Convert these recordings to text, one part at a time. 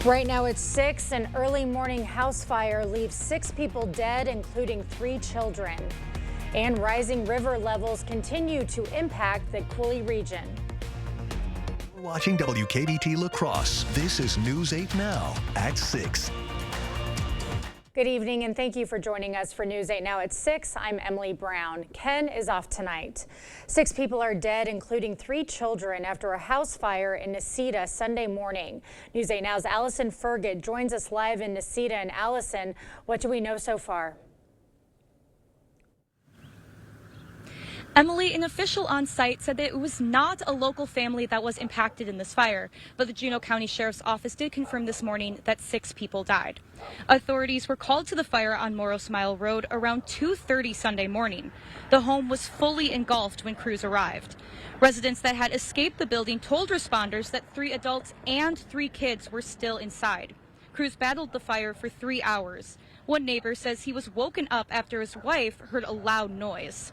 Right now it's 6. An early morning house fire leaves 6 people dead, including 3 children. And rising river levels continue to impact the Coulee region. We're watching WKBT La Crosse. This is News 8 Now at 6. Good evening and thank you for joining us for News 8 Now at 6. I'm Emily Brown. Ken is off tonight. 6 people are dead, including 3 children, after a house fire in Necedah Sunday morning. News 8 Now's Allison Fergit joins us live in Necedah. And Allison, what do we know so far? Emily, an official on site said that it was not a local family that was impacted in this fire, but the Juneau County Sheriff's Office did confirm this morning that 6 people died. Authorities were called to the fire on Moros Mile Road around 2:30 Sunday morning. The home was fully engulfed when crews arrived. Residents that had escaped the building told responders that 3 adults and 3 kids were still inside. Crews battled the fire for 3 hours. One neighbor says he was woken up after his wife heard a loud noise.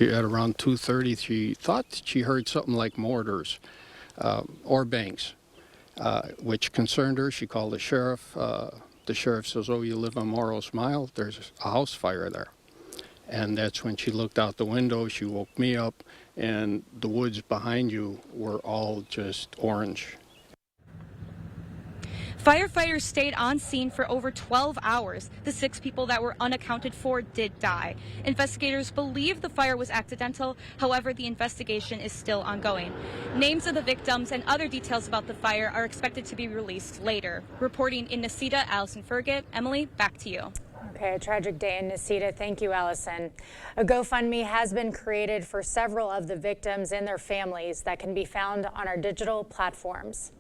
At around 2:30, she thought she heard something like mortars or bangs, which concerned her. She called the sheriff. The sheriff says, "Oh, you live on Moros Mile? There's a house fire there." And that's when she looked out the window. She woke me up, and the woods behind you were all just orange. Firefighters stayed on scene for over 12 hours. The 6 people that were unaccounted for did die. Investigators believe the fire was accidental. However, the investigation is still ongoing. Names of the victims and other details about the fire are expected to be released later. Reporting in Necedah, Allison Fergit. Emily, back to you. Okay, a tragic day in Necedah. Thank you, Allison. A GoFundMe has been created for several of the victims and their families that can be found on our digital platforms.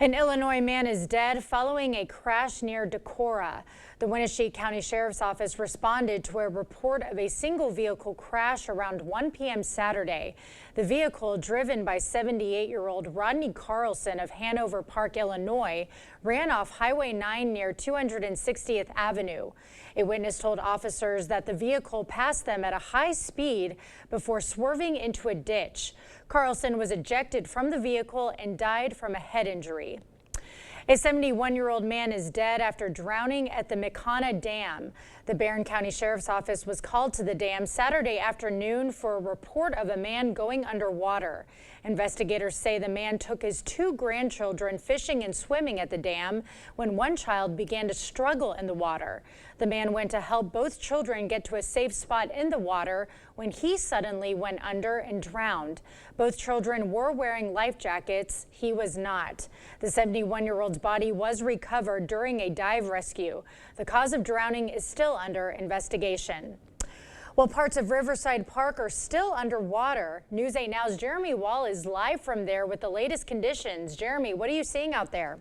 An Illinois man is dead following a crash near Decorah. The Wenatchee County Sheriff's Office responded to a report of a single vehicle crash around 1 p.m. Saturday. The vehicle, driven by 78-year-old Rodney Carlson of Hanover Park, Illinois, ran off Highway 9 near 260th Avenue. A witness told officers that the vehicle passed them at a high speed before swerving into a ditch. Carlson was ejected from the vehicle and died from a head injury. A 71-year-old man is dead after drowning at the McConna Dam. The Barron County Sheriff's Office was called to the dam Saturday afternoon for a report of a man going underwater. Investigators say the man took his 2 grandchildren fishing and swimming at the dam when one child began to struggle in the water. The man went to help both children get to a safe spot in the water when he suddenly went under and drowned. Both children were wearing life jackets. He was not. The 71-year-old's body was recovered during a dive rescue. The cause of drowning is still under investigation. While parts of Riverside Park are still underwater, News 8 Now's Jeremy Wall is live from there with the latest conditions. Jeremy, what are you seeing out there?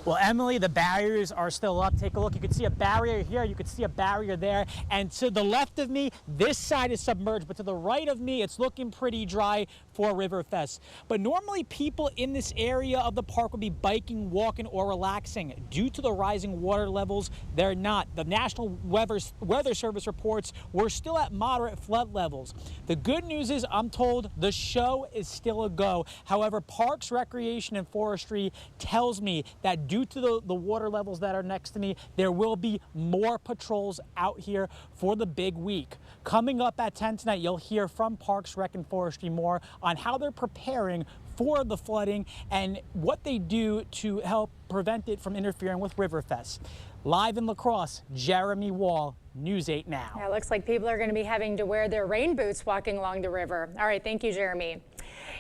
Well, Emily, the barriers are still up. Take a look. You can see a barrier here. You can see a barrier there. And to the left of me, this side is submerged. But to the right of me, it's looking pretty dry for Riverfest. But normally people in this area of the park will be biking, walking, or relaxing. Due to the rising water levels, they're not. The National Weather Service reports we're still at moderate flood levels. The good news is I'm told the show is still a go. However, Parks, Recreation, and Forestry tells me that due to the water levels that are next to me, there will be more patrols out here for the big week. Coming up at 10 tonight, you'll hear from Parks, Rec, and Forestry more on how they're preparing for the flooding and what they do to help prevent it from interfering with Riverfest. Live in La Crosse, Jeremy Wall, News 8 Now. Yeah, it looks like people are going to be having to wear their rain boots walking along the river. All right, thank you, Jeremy.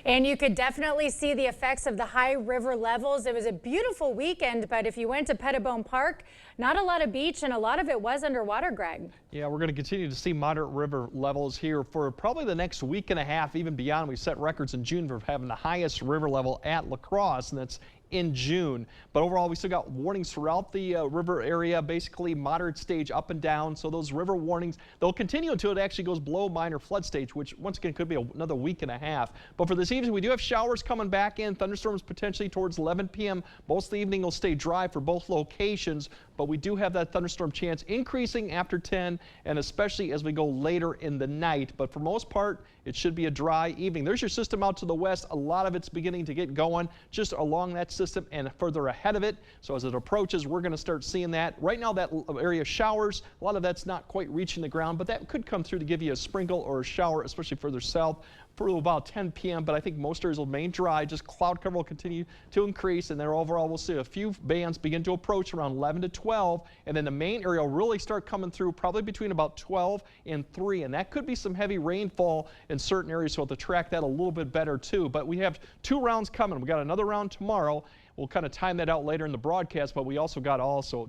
And you could definitely see the effects of the high river levels. It was a beautiful weekend, but if you went to Pettibone Park, not a lot of beach and a lot of it was underwater, Greg. Yeah, we're going to continue to see moderate river levels here for probably the next week and a half, even beyond. We set records in June for having the highest river level at La Crosse, and that's in June. But overall, we still got warnings throughout the river area, basically moderate stage up and down. So those river warnings, they'll continue until it actually goes below minor flood stage, which once again could be another week and a half. But for this evening, we do have showers coming back in, thunderstorms potentially towards 11 p.m. Most of the evening will stay dry for both locations. but we do have that thunderstorm chance increasing after 10 and especially as we go later in the night. But for most part, it should be a dry evening. There's your system out to the west. A lot of it's beginning to get going just along that system and further ahead of it. So as it approaches, we're going to start seeing that. Right now, that area showers, a lot of that's not quite reaching the ground, but that could come through to give you a sprinkle or a shower, especially further south for about 10 p.m. But I think most areas will remain dry. Just cloud cover will continue to increase, and then overall we'll see a few bands begin to approach around 11 to 12, and then the main area will really start coming through probably between about 12 and 3, and that could be some heavy rainfall in certain areas, so we'll have to track that a little bit better too. But we have 2 rounds coming. We got another round tomorrow. We'll kind of time that out later in the broadcast, but we also got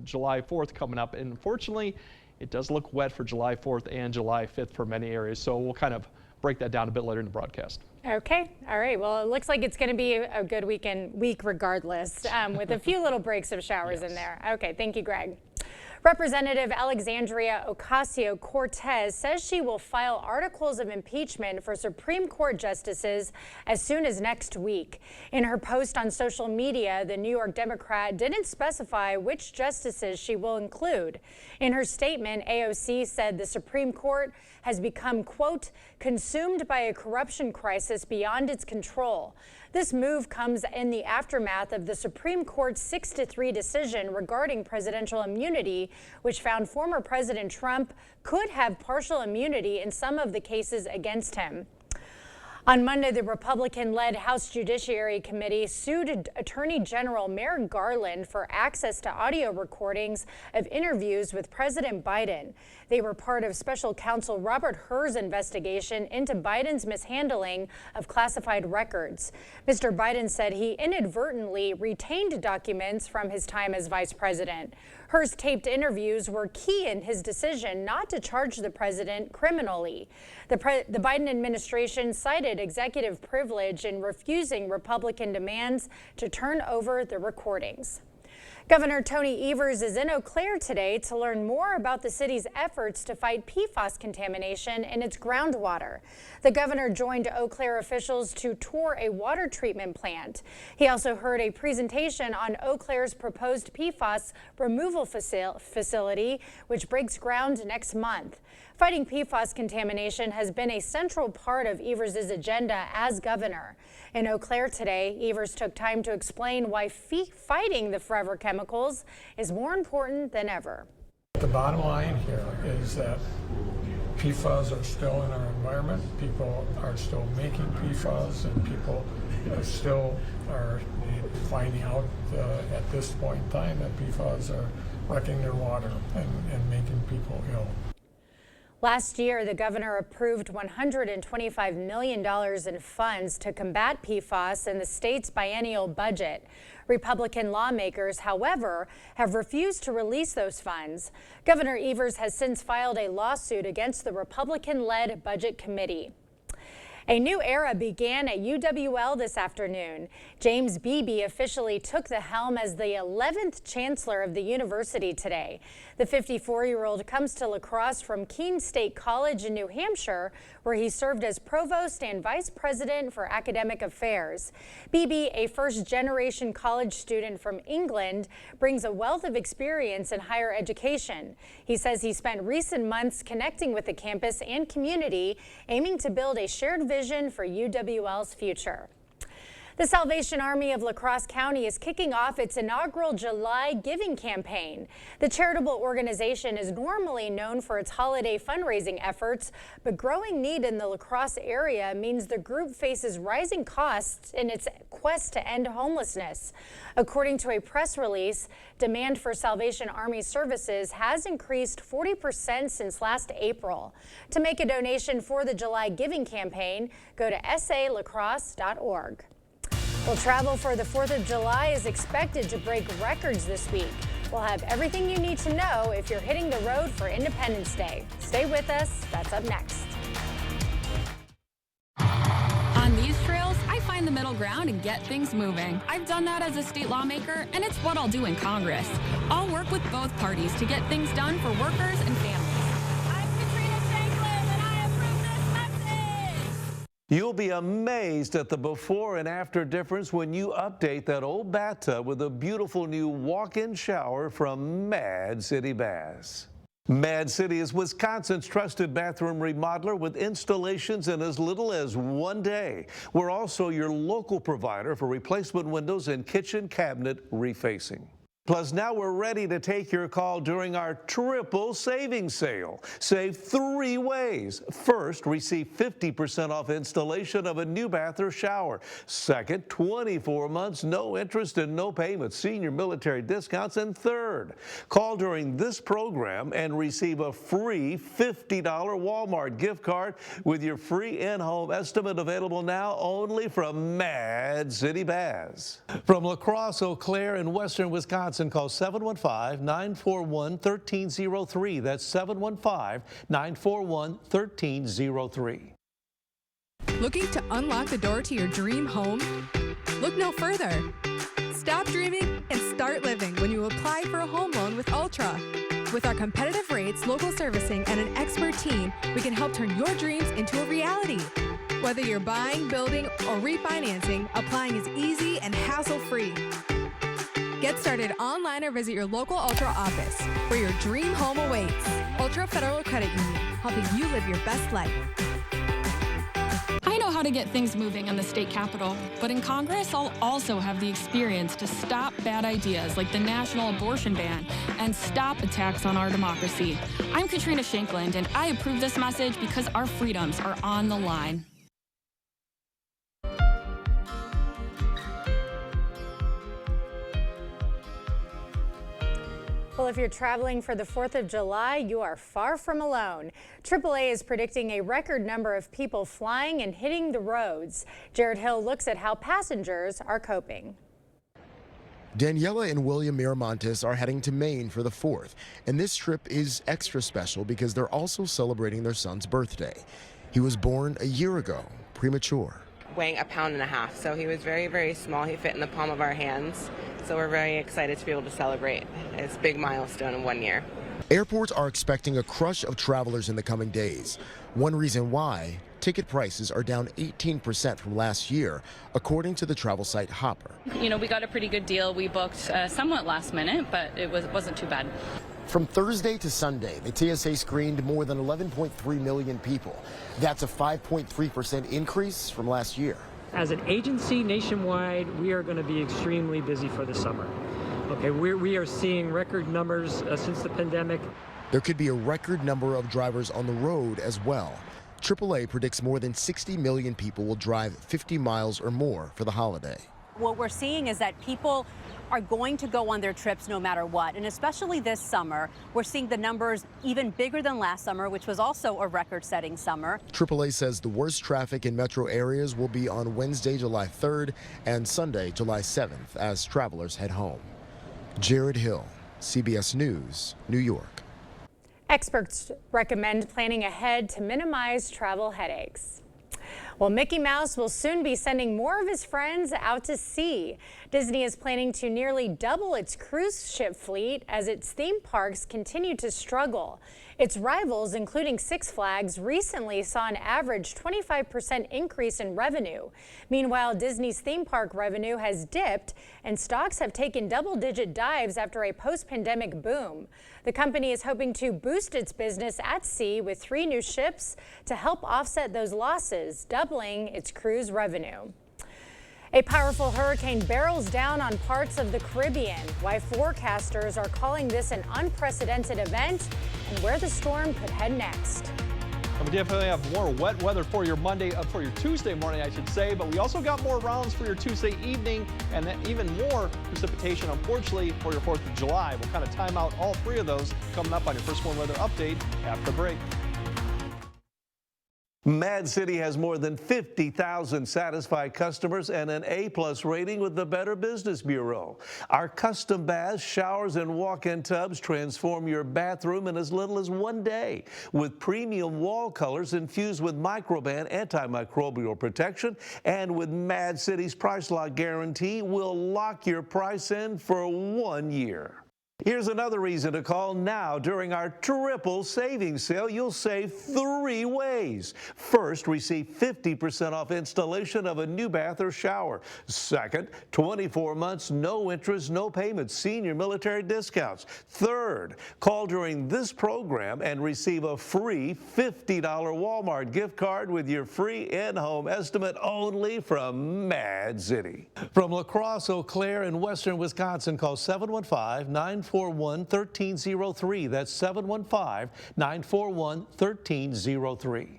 July 4th coming up, and unfortunately it does look wet for July 4th and July 5th for many areas, so we'll kind of break that down a bit later in the broadcast. Okay. All right. Well, it looks like it's going to be a good week regardless, with a few little breaks of showers in there. Okay. Thank you, Greg. Representative Alexandria Ocasio-Cortez says she will file articles of impeachment for Supreme Court justices as soon as next week. In her post on social media, the New York Democrat didn't specify which justices she will include. In her statement, AOC said the Supreme Court has become, quote, consumed by a corruption crisis beyond its control. This move comes in the aftermath of the Supreme Court's 6-3 decision regarding presidential immunity, which found former President Trump could have partial immunity in some of the cases against him. On Monday, the Republican-led House Judiciary Committee sued Attorney General Merrick Garland for access to audio recordings of interviews with President Biden. They were part of Special Counsel Robert Hur's investigation into Biden's mishandling of classified records. Mr. Biden said he inadvertently retained documents from his time as vice president. Hur's taped interviews were key in his decision not to charge the president criminally. The Biden administration cited executive privilege in refusing Republican demands to turn over the recordings. Governor Tony Evers is in Eau Claire today to learn more about the city's efforts to fight PFAS contamination in its groundwater. The governor joined Eau Claire officials to tour a water treatment plant. He also heard a presentation on Eau Claire's proposed PFAS removal facility, which breaks ground next month. Fighting PFAS contamination has been a central part of Evers' agenda as governor. In Eau Claire today, Evers took time to explain why fighting the forever chemicals is more important than ever. The bottom line here is that PFAS are still in our environment. People are still making PFAS, and people still are finding out at this point in time that PFAS are wrecking their water and making people ill. Last year, the governor approved $125 million in funds to combat PFAS in the state's biennial budget. Republican lawmakers, however, have refused to release those funds. Governor Evers has since filed a lawsuit against the Republican-led Budget Committee. A new era began at UWL this afternoon. James Beebe officially took the helm as the 11th chancellor of the university today. The 54-year-old comes to La Crosse from Keene State College in New Hampshire, where he served as provost and vice president for academic affairs. Beebe, a first-generation college student from England, brings a wealth of experience in higher education. He says he spent recent months connecting with the campus and community, aiming to build a shared vision for UWL's future. The Salvation Army of La Crosse County is kicking off its inaugural July Giving campaign. The charitable organization is normally known for its holiday fundraising efforts, but growing need in the La Crosse area means the group faces rising costs in its quest to end homelessness. According to a press release, demand for Salvation Army services has increased 40% since last April. To make a donation for the July Giving campaign, go to salacrosse.org. Well, travel for the 4th of July is expected to break records this week. We'll have everything you need to know if you're hitting the road for Independence Day. Stay with us. That's up next. On these trails, I find the middle ground and get things moving. I've done that as a state lawmaker, and it's what I'll do in Congress. I'll work with both parties to get things done for workers and families. You'll be amazed at the before and after difference when you update that old bathtub with a beautiful new walk-in shower from Mad City Baths. Mad City is Wisconsin's trusted bathroom remodeler with installations in as little as 1 day. We're also your local provider for replacement windows and kitchen cabinet refacing. Plus, now we're ready to take your call during our triple savings sale. Save 3 ways. First, receive 50% off installation of a new bath or shower. Second, 24 months, no interest and no payments, senior military discounts. And third, call during this program and receive a free $50 Walmart gift card with your free in-home estimate, available now only from Mad City Baths. From La Crosse, Eau Claire, and western Wisconsin, call 715-941-1303. That's 715-941-1303. Looking to unlock the door to your dream home? Look no further. Stop dreaming and start living when you apply for a home loan with Ultra. With our competitive rates, local servicing, and an expert team, we can help turn your dreams into a reality. Whether you're buying, building, or refinancing, applying is easy and hassle-free. Get started online or visit your local Ultra office, where your dream home awaits. Ultra Federal Credit Union, helping you live your best life. I know how to get things moving in the state capitol, but in Congress, I'll also have the experience to stop bad ideas like the national abortion ban and stop attacks on our democracy. I'm Katrina Shankland, and I approve this message because our freedoms are on the line. Well, if you're traveling for the 4th of July, you are far from alone. AAA is predicting a record number of people flying and hitting the roads. Jared Hill looks at how passengers are coping. Daniela and William Miramontes are heading to Maine for the 4th, and this trip is extra special because they're also celebrating their son's birthday. He was born a year ago, premature. Weighing 1.5 pounds, so he was very, very small. He fit in the palm of our hands, so we're very excited to be able to celebrate this big milestone in 1 year. Airports are expecting a crush of travelers in the coming days. One reason why, ticket prices are down 18% from last year, according to the travel site Hopper. You know, we got a pretty good deal. We booked somewhat last minute, but it wasn't too bad. From Thursday to Sunday, the TSA screened more than 11.3 million people. That's a 5.3% increase from last year. As an agency nationwide, we are going to be extremely busy for the summer. Okay, we are seeing record numbers since the pandemic. There could be a record number of drivers on the road as well. AAA predicts more than 60 million people will drive 50 miles or more for the holiday. What we're seeing is that people are going to go on their trips no matter what, and especially this summer, we're seeing the numbers even bigger than last summer, which was also a record-setting summer. AAA says the worst traffic in metro areas will be on Wednesday, July 3rd and Sunday, July 7th, as travelers head home. Jared Hill, CBS News, New York. Experts recommend planning ahead to minimize travel headaches. Well, Mickey Mouse will soon be sending more of his friends out to sea. Disney is planning to nearly double its cruise ship fleet as its theme parks continue to struggle. Its rivals, including Six Flags, recently saw an average 25% increase in revenue. Meanwhile, Disney's theme park revenue has dipped and stocks have taken double-digit dives after a post-pandemic boom. The company is hoping to boost its business at sea with 3 new ships to help offset those losses, doubling its cruise revenue. A powerful hurricane barrels down on parts of the Caribbean, why forecasters are calling this an unprecedented event and where the storm could head next. And we definitely have more wet weather for your Tuesday morning, I should say, but we also got more rounds for your Tuesday evening and then even more precipitation, unfortunately, for your 4th of July. We'll kind of time out all 3 of those coming up on your First Warn Weather Update after the break. Mad City has more than 50,000 satisfied customers and an A+ rating with the Better Business Bureau. Our custom baths, showers, and walk-in tubs transform your bathroom in as little as 1 day. With premium wall colors infused with Microban antimicrobial protection, and with Mad City's Price Lock Guarantee, we'll lock your price in for 1 year. Here's another reason to call now. During our triple savings sale, you'll save 3 ways. First, receive 50% off installation of a new bath or shower. Second, 24 months, no interest, no payments, senior military discounts. Third, call during this program and receive a free $50 Walmart gift card with your free in-home estimate only from Mad City. From La Crosse, Eau Claire, in western Wisconsin, call 715-941-1303. That's 715-941-1303.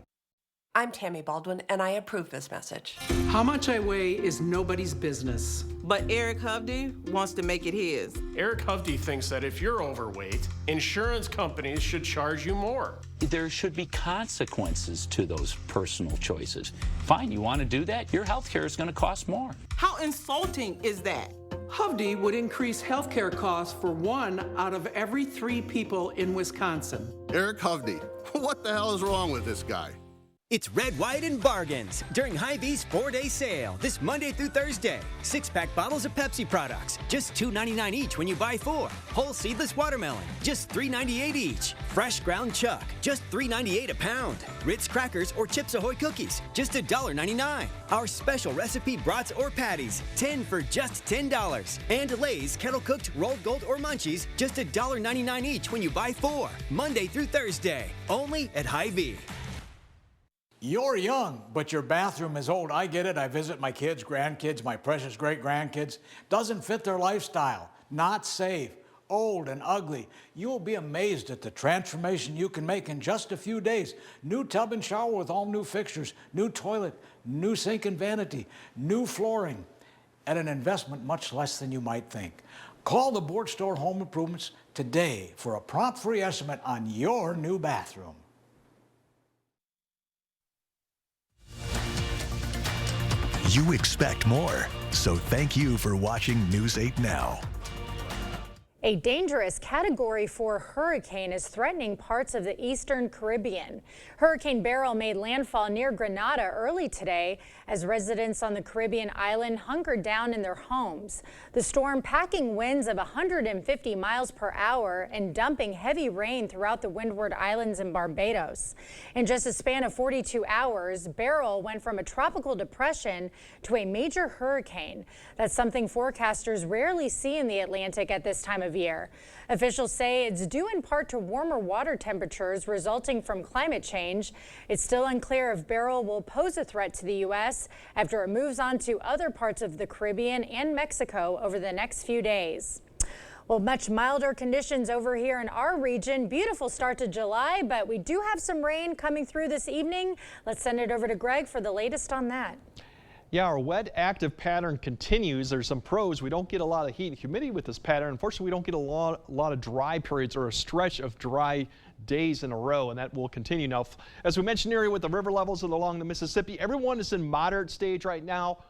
I'm Tammy Baldwin, and I approve this message. How much I weigh is nobody's business. But Eric Hovde wants to make it his. Eric Hovde thinks that if you're overweight, insurance companies should charge you more. There should be consequences to those personal choices. Fine, you want to do that? Your health care is going to cost more. How insulting is that? Hovde would increase health care costs for 1 out of every 3 people in Wisconsin. Eric Hovde, what the hell is wrong with this guy? It's Red, White, and Bargains during Hy-Vee's 4-day sale this Monday through Thursday. 6-pack bottles of Pepsi products, just $2.99 each when you buy 4. Whole seedless watermelon, just $3.98 each. Fresh ground chuck, just $3.98 a pound. Ritz crackers or Chips Ahoy cookies, just $1.99. Our special recipe brats or patties, 10 for just $10. And Lay's kettle cooked rolled gold or munchies, just $1.99 each when you buy 4. Monday through Thursday, only at Hy-Vee. You're young, but your bathroom is old. I get it. I visit my kids, grandkids, my precious great-grandkids. Doesn't fit their lifestyle. Not safe. Old and ugly. You'll be amazed at the transformation you can make in just a few days. New tub and shower with all new fixtures, new toilet, new sink and vanity, new flooring, at an investment much less than you might think. Call the Board Store Home Improvements today for a prompt free estimate on your new bathroom. You expect more, so thank you for watching News 8 Now. A dangerous Category 4 hurricane is threatening parts of the eastern Caribbean. Hurricane Beryl made landfall near Grenada early today as residents on the Caribbean island hunkered down in their homes. The storm packing winds of 150 miles per hour and dumping heavy rain throughout the Windward Islands and Barbados. In just a span of 42 hours, Beryl went from a tropical depression to a major hurricane. That's something forecasters rarely see in the Atlantic at this time of year. Officials say it's due in part to warmer water temperatures resulting from climate change. It's still unclear if Beryl will pose a threat to the U.S. after it moves on to other parts of the Caribbean and Mexico over the next few days. Well, much milder conditions over here in our region. Beautiful start to July, but we do have some rain coming through this evening. Let's send it over to Greg for the latest on that. Yeah, our wet active pattern continues. There's some pros. We don't get a lot of heat and humidity with this pattern. Unfortunately, we don't get a lot of dry periods or a stretch of dry days in a row, and that will continue. Now, as we mentioned earlier with the river levels along the Mississippi, everyone is in moderate stage right now.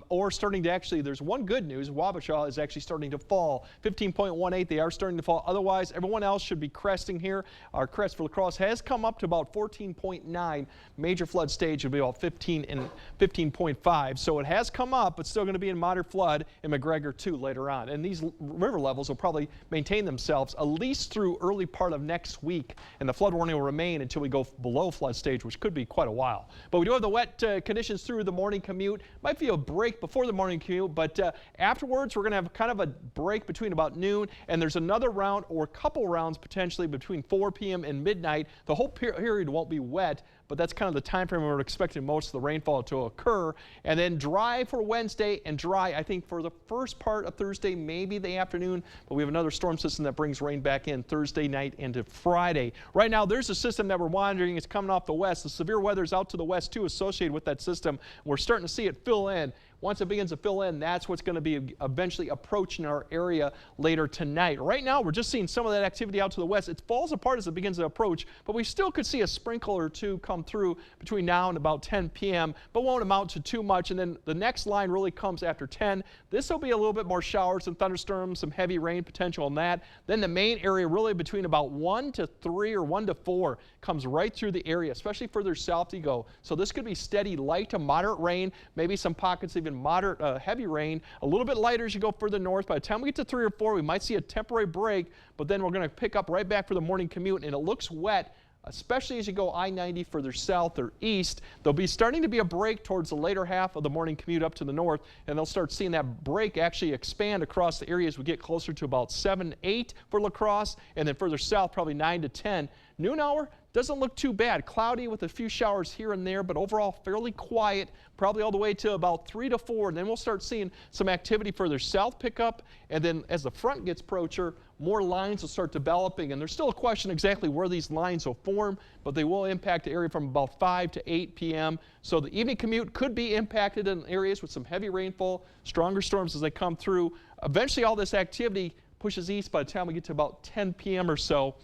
Or starting to actually, there's one good news, Wabasha is actually starting to fall. 15.18, they are starting to fall. Otherwise, everyone else should be cresting here. Our crest for La Crosse has come up to about 14.9. Major flood stage will be about 15 and 15.5. So it has come up, but still going to be in moderate flood in McGregor 2 later on. And these river levels will probably maintain themselves at least through early part of next week. And the flood warning will remain until we go below flood stage, which could be quite a while. But we do have the wet conditions through the morning commute. Might be a break before the morning commute, but afterwards we're going to have kind of a break between about noon, and there's another round or couple rounds potentially between 4 p.m. and midnight. The whole period won't be wet, but that's kind of the time frame we're expecting most of the rainfall to occur. And then dry for Wednesday and dry, I think, for the first part of Thursday, maybe the afternoon. But we have another storm system that brings rain back in Thursday night into Friday. Right now, there's a system that we're monitoring. It's coming off the west. The severe weather is out to the west, too, associated with that system. We're starting to see it fill in. Once it begins to fill in, that's what's going to be eventually approaching our area later tonight. Right now, we're just seeing some of that activity out to the west. It falls apart as it begins to approach, but we still could see a sprinkle or two come through between now and about 10 p.m., but won't amount to too much. And then the next line really comes after 10. This will be a little bit more showers and thunderstorms, some heavy rain potential on that. Then the main area really between about 1 to 3 or 1 to 4 comes right through the area, especially further south you go. So this could be steady light to moderate rain, maybe some pockets of even moderate heavy rain. A little bit lighter as you go further north. By the time we get to 3 or 4, we might see a temporary break, but then we're going to pick up right back for the morning commute, and it looks wet, especially as you go I-90 further south or east. There'll be starting to be a break towards the later half of the morning commute up to the north, and they'll start seeing that break actually expand across the area as we get closer to about 7, 8 for La Crosse, and then further south probably 9 to 10. Noon hour doesn't look too bad. Cloudy with a few showers here and there, but overall fairly quiet, probably all the way to about 3 to 4. And then we'll start seeing some activity further south pick up, and then as the front gets approacher, more lines will start developing, and there's still a question exactly where these lines will form, but they will impact the area from about 5 to 8 p.m. So the evening commute could be impacted in areas with some heavy rainfall, stronger storms as they come through. Eventually all this activity pushes east by the time we get to about 10 p.m. or so.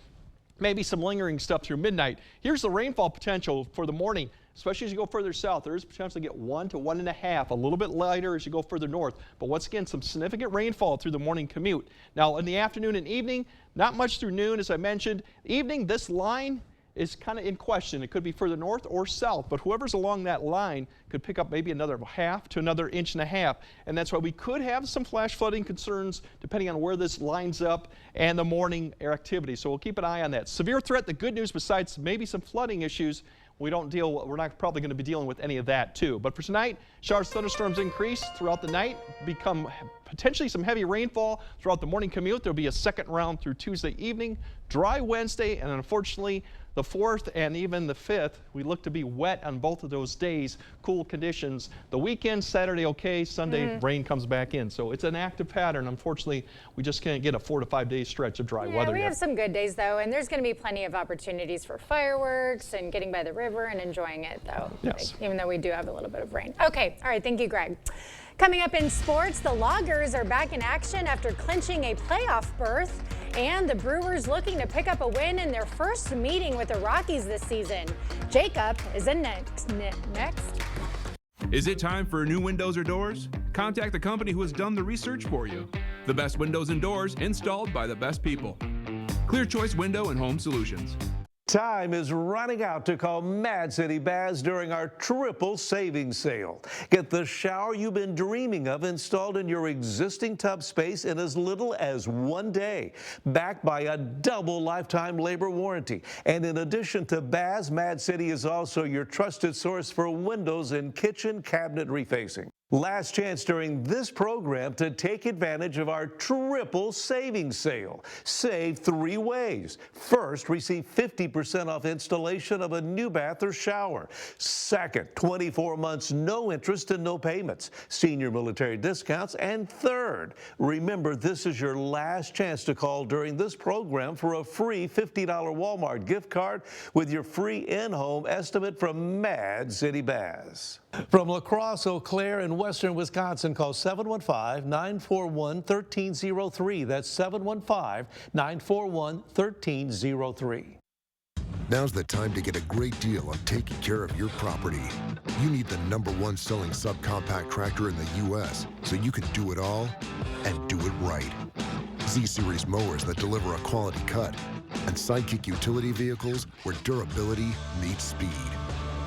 Maybe some lingering stuff through midnight. Here's the rainfall potential for the morning, especially as you go further south. There is potential to get 1 to 1.5, a little bit lighter as you go further north. But once again, some significant rainfall through the morning commute. Now in the afternoon and evening, not much through noon, as I mentioned. Evening, this line is kind of in question. It could be further north or south, but whoever's along that line could pick up maybe another 1/2 to another 1.5 inches. And that's why we could have some flash flooding concerns depending on where this lines up and the morning activity. So we'll keep an eye on that. Severe threat, the good news, besides maybe some flooding issues, we're not probably going to be dealing with any of that too. But for tonight, showers, thunderstorms increase throughout the night, become potentially some heavy rainfall throughout the morning commute. There'll be a second round through Tuesday evening, dry Wednesday, and unfortunately the 4th and even the 5th, we look to be wet on both of those days, cool conditions. The weekend, Saturday okay, Sunday rain comes back in. So it's an active pattern. Unfortunately, we just can't get a 4 to 5 day stretch of dry weather we yet. have some good days though, and there's going to be plenty of opportunities for fireworks and getting by the river and enjoying it though, yes. even though we do have a little bit of rain. Okay, all right, thank you, Greg. Coming up in sports, the Loggers are back in action after clinching a playoff berth, and the Brewers looking to pick up a win in their first meeting with the Rockies this season. Jacob is in next. Is it time for new windows or doors? Contact the company who has done the research for you. The best windows and doors installed by the best people. Clear Choice Window and Home Solutions. Time is running out to call Mad City Baths during our triple savings sale. Get the shower you've been dreaming of installed in your existing tub space in as little as 1 day, backed by a double lifetime labor warranty. And in addition to baths, Mad City is also your trusted source for windows and kitchen cabinet refacing. Last chance during this program to take advantage of our triple savings sale. Save 3 ways. First, receive 50% off installation of a new bath or shower. Second, 24 months, no interest and no payments. Senior military discounts. And third, remember this is your last chance to call during this program for a free $50 Walmart gift card with your free in-home estimate from Mad City Baths. From La Crosse, Eau Claire, and western Wisconsin, call 715-941-1303. That's 715-941-1303. Now's the time to get a great deal on taking care of your property. You need the #1 selling subcompact tractor in the U.S. so you can do it all and do it right. Z-Series mowers that deliver a quality cut, and Sidekick utility vehicles where durability meets speed.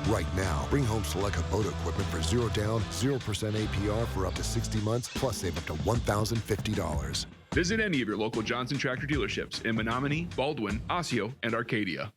Right now, bring home select Kubota equipment for 0 down, 0% APR for up to 60 months, plus save up to $1,050. Visit any of your local Johnson Tractor dealerships in Menominee, Baldwin, Osseo, and Arcadia.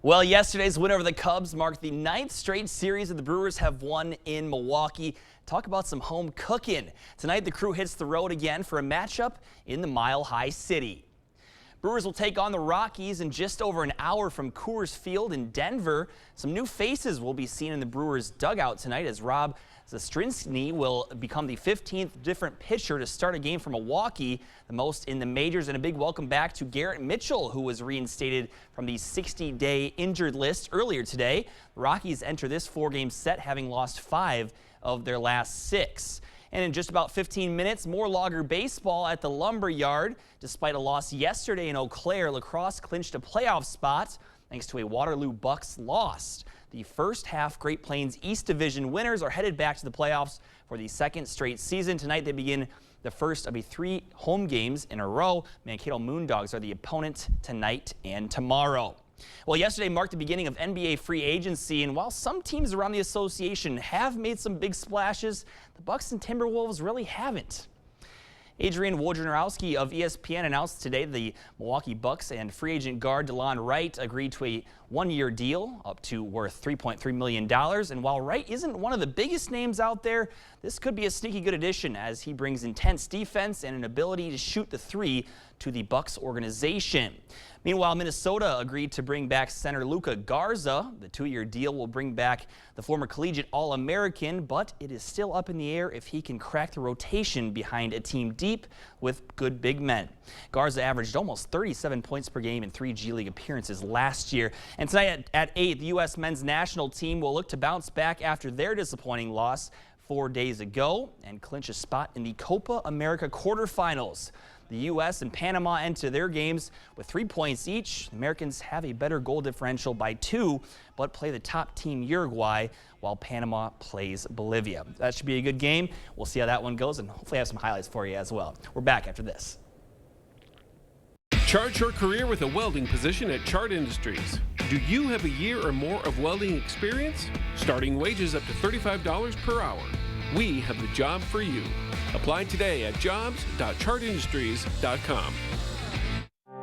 Well, yesterday's win over the Cubs marked the 9th straight series that the Brewers have won in Milwaukee. Talk about some home cooking. Tonight, the crew hits the road again for a matchup in the Mile High City. Brewers will take on the Rockies in just over an hour from Coors Field in Denver. Some new faces will be seen in the Brewers dugout tonight as Rob Zastrinsky will become the 15th different pitcher to start a game for Milwaukee, the most in the majors. And a big welcome back to Garrett Mitchell, who was reinstated from the 60-day injured list earlier today. The Rockies enter this 4-game set having lost 5 of their last 6. And in just about 15 minutes, more Logger baseball at the Lumberyard. Despite a loss yesterday in Eau Claire, La Crosse clinched a playoff spot thanks to a Waterloo Bucks loss. The first half Great Plains East Division winners are headed back to the playoffs for the 2nd straight season. Tonight they begin the first of 3 home games in a row. Mankato Moondogs are the opponent tonight and tomorrow. Well, yesterday marked the beginning of NBA free agency, and while some teams around the association have made some big splashes, the Bucks and Timberwolves really haven't. Adrian Wojnarowski of ESPN announced today the Milwaukee Bucks and free agent guard DeLon Wright agreed to a 1-year deal up to worth $3.3 million. And while Wright isn't one of the biggest names out there, this could be a sneaky good addition as he brings intense defense and an ability to shoot the 3 to the Bucks organization. Meanwhile, Minnesota agreed to bring back center Luka Garza. The 2-year deal will bring back the former collegiate All-American, but it is still up in the air if he can crack the rotation behind a team deep with good big men. Garza averaged almost 37 points per game in 3 G League appearances last year. And tonight at 8, the U.S. men's national team will look to bounce back after their disappointing loss 4 days ago and clinch a spot in the Copa America quarterfinals. The U.S. and Panama enter their games with 3 points each. Americans have a better goal differential by 2, but play the top team Uruguay while Panama plays Bolivia. That should be a good game. We'll see how that one goes and hopefully have some highlights for you as well. We're back after this. Chart your career with a welding position at Chart Industries. Do you have a year or more of welding experience? Starting wages up to $35 per hour. We have the job for you. Apply today at jobs.chartindustries.com.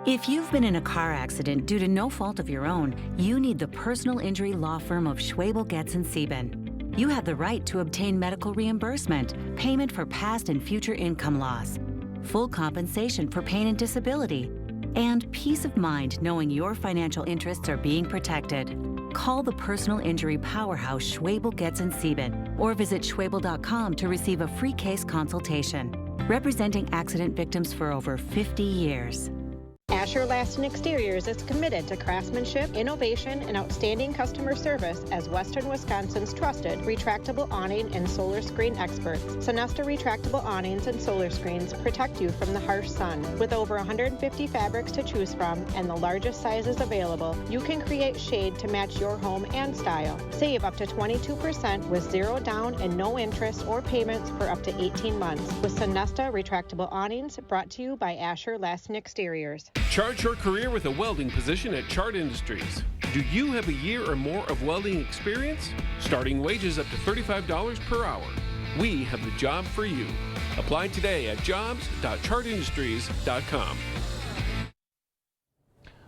If you've been in a car accident due to no fault of your own, you need the personal injury law firm of Schwabel, Getz & Sieben. You have the right to obtain medical reimbursement, payment for past and future income loss, full compensation for pain and disability, and peace of mind knowing your financial interests are being protected. Call the personal injury powerhouse Schwabel, Getz & Sieben or visit schwabel.com to receive a free case consultation. Representing accident victims for over 50 years. Asher Lasten Exteriors is committed to craftsmanship, innovation, and outstanding customer service as Western Wisconsin's trusted retractable awning and solar screen experts. Sonesta retractable awnings and solar screens protect you from the harsh sun. With over 150 fabrics to choose from and the largest sizes available, you can create shade to match your home and style. Save up to 22% with 0 down and no interest or payments for up to 18 months. With Sonesta retractable awnings, brought to you by Asher Lasten Exteriors. Chart your career with a welding position at Chart Industries. Do you have a year or more of welding experience? Starting wages up to $35 per hour. We have the job for you. Apply today at jobs.chartindustries.com.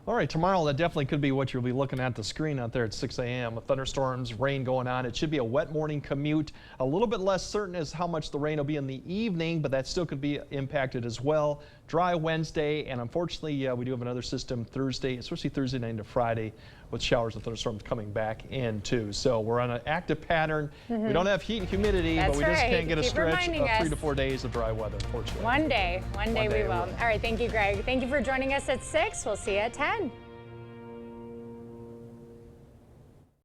All right, tomorrow that definitely could be what you'll be looking at the screen out there at 6 a.m. with thunderstorms, rain going on. It should be a wet morning commute. A little bit less certain as how much the rain will be in the evening, but that still could be impacted as well. Dry Wednesday, and unfortunately, we do have another system Thursday, especially Thursday night into Friday, with showers and thunderstorms coming back in too. So we're on an active pattern. We don't have heat and humidity, but we just can't get a stretch of 3 to 4 days of dry weather, unfortunately. One day we will. All right, thank you, Greg. Thank you for joining us at 6. We'll see you at 10.